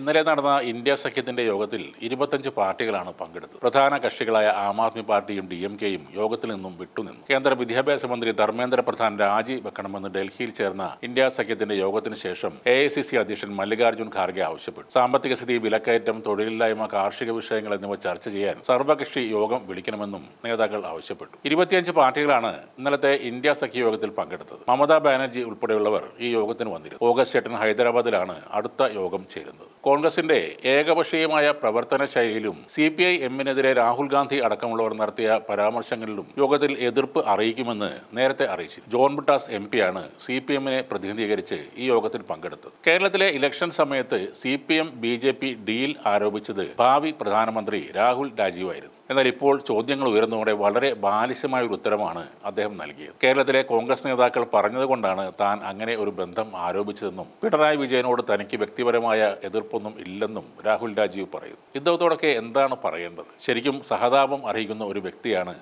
ഇന്നലെ നടന്ന ഇന്ത്യ സഖ്യത്തിന്റെ യോഗത്തിൽ 25 പാർട്ടികളാണ് പങ്കെടുത്തത്. പ്രധാന കക്ഷികളായ ആം ആദ്മി പാർട്ടിയും DMKയും യോഗത്തിൽ നിന്നും വിട്ടുനിന്നു. കേന്ദ്ര വിദ്യാഭ്യാസ മന്ത്രി ധർമ്മേന്ദ്ര പ്രധാൻ രാജി വെക്കണമെന്ന് ഡൽഹിയിൽ ചേർന്ന ഇന്ത്യ സഖ്യത്തിന്റെ യോഗത്തിന് ശേഷം AICC അധ്യക്ഷൻ മല്ലികാർജ്ജുൻ ഖാർഗെ ആവശ്യപ്പെട്ടു. സാമ്പത്തിക സ്ഥിതി, വിലക്കയറ്റം, തൊഴിലില്ലായ്മ, കാർഷിക വിഷയങ്ങൾ എന്നിവ ചർച്ച ചെയ്യാൻ സർവകക്ഷി യോഗം വിളിക്കണമെന്നും നേതാക്കൾ ആവശ്യപ്പെട്ടു. 25 പാർട്ടികളാണ് ഇന്നലത്തെ ഇന്ത്യ സഖ്യ യോഗത്തിൽ പങ്കെടുത്തത്. മമതാ ബാനർജി ഉൾപ്പെടെയുള്ളവർ ഈ യോഗത്തിന് വന്നിരുന്നു. ഓഗസ്റ്റ് 8 ഹൈദരാബാദിലാണ് അടുത്ത യോഗം ചേരുന്നത്. കോൺഗ്രസിന്റെ ഏകപക്ഷീയമായ പ്രവർത്തന ശൈലിയിലും CPI-Mനെതിരെ രാഹുൽ ഗാന്ധി അടക്കമുള്ളവർ നടത്തിയ പരാമർശങ്ങളിലും യോഗത്തിൽ എതിർപ്പ് അറിയിക്കുമെന്ന് നേരത്തെ അറിയിച്ചു. ജോൺ ബ്രിട്ടാസ് MP-യാണ് CPM-നെ പ്രതിനിധീകരിച്ച് ഈ യോഗത്തിൽ പങ്കെടുത്തത്. കേരളത്തിലെ ഇലക്ഷൻ സമയത്ത് CPM-BJP ഡീൽ ആരോപിച്ചത് ഭാവി പ്രധാനമന്ത്രി രാഹുൽ രാജീവായിരുന്നു. എന്നാൽ ഇപ്പോൾ ചോദ്യങ്ങൾ ഉയർന്നതോടെ വളരെ ബാലിശമായ ഒരു ഉത്തരമാണ് അദ്ദേഹം നൽകിയത്. കേരളത്തിലെ കോൺഗ്രസ് നേതാക്കൾ പറഞ്ഞതുകൊണ്ടാണ് താൻ അങ്ങനെ ഒരു ബന്ധം ആരോപിച്ചതെന്നും പിണറായി വിജയനോട് തനിക്ക് വ്യക്തിപരമായ എതിർപ്പൊന്നും ഇല്ലെന്നും രാഹുൽ രാജീവ് പറയുന്നു. ഇദ്ദേഹത്തോടൊക്കെ എന്താണ് പറയേണ്ടത്? ശരിക്കും സഹതാപം അറിയിക്കുന്ന ഒരു വ്യക്തിയാണ്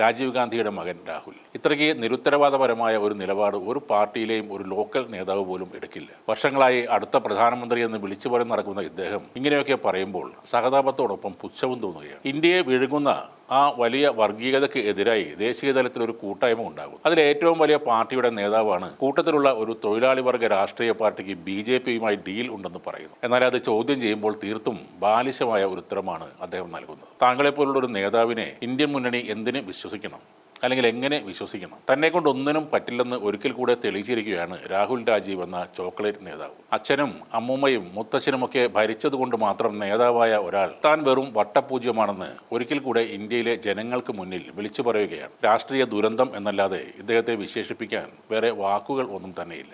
രാജീവ് ഗാന്ധിയുടെ മകൻ രാഹുൽ. ഇത്രയ്ക്ക് നിരുത്തരവാദപരമായ ഒരു നിലപാട് ഒരു പാർട്ടിയിലെയും ഒരു ലോക്കൽ നേതാവ് പോലും എടുക്കില്ല. വർഷങ്ങളായി അടുത്ത പ്രധാനമന്ത്രി എന്ന് വിളിച്ചു പറഞ്ഞ് നടക്കുന്ന ഇദ്ദേഹം ഇങ്ങനെയൊക്കെ പറയുമ്പോൾ സഹതാപത്തോടൊപ്പം പുച്ഛവും തോന്നുകയാണ്. ഇന്ത്യയെ വിഴുങ്ങുന്ന ആ വലിയ വർഗീയതയ്ക്ക് എതിരായി ദേശീയ തലത്തിൽ ഒരു കൂട്ടായ്മ ഉണ്ടാകും. അതിൽ ഏറ്റവും വലിയ പാർട്ടിയുടെ നേതാവാണ് കൂട്ടത്തിലുള്ള ഒരു തൊഴിലാളി വർഗ രാഷ്ട്രീയ പാർട്ടിക്ക് BJP-യുമായി ഡീൽ ഉണ്ടെന്ന് പറയുന്നു. എന്നാൽ അത് ചോദ്യം ചെയ്യുമ്പോൾ തീർത്തും ബാലിശമായ ഒരു ഉത്തരമാണ് അദ്ദേഹം നൽകുന്നത്. താങ്കളെപ്പോലുള്ള ഒരു നേതാവിനെ ഇന്ത്യൻ മുന്നണി എന്തിന് വിശ്വസിക്കണം? അല്ലെങ്കിൽ എങ്ങനെ വിശ്വസിക്കണം? തന്നെ കൊണ്ട് ഒന്നിനും പറ്റില്ലെന്ന് ഒരിക്കൽ കൂടെ തെളിയിച്ചിരിക്കുകയാണ് രാഹുൽ രാജീവ് എന്ന ചോക്ലേറ്റ് നേതാവ്. അച്ഛനും അമ്മൂമ്മയും മുത്തച്ഛനുമൊക്കെ ഭരിച്ചതുകൊണ്ട് മാത്രം നേതാവായ ഒരാൾ താൻ വെറും വട്ടപൂജ്യമാണെന്ന് ഒരിക്കൽ കൂടെ ഇന്ത്യയിലെ ജനങ്ങൾക്ക് മുന്നിൽ വിളിച്ചു പറയുകയാണ്. രാഷ്ട്രീയ ദുരന്തം എന്നല്ലാതെ ഇദ്ദേഹത്തെ വിശേഷിപ്പിക്കാൻ വേറെ വാക്കുകൾ ഒന്നും തന്നെയില്ല.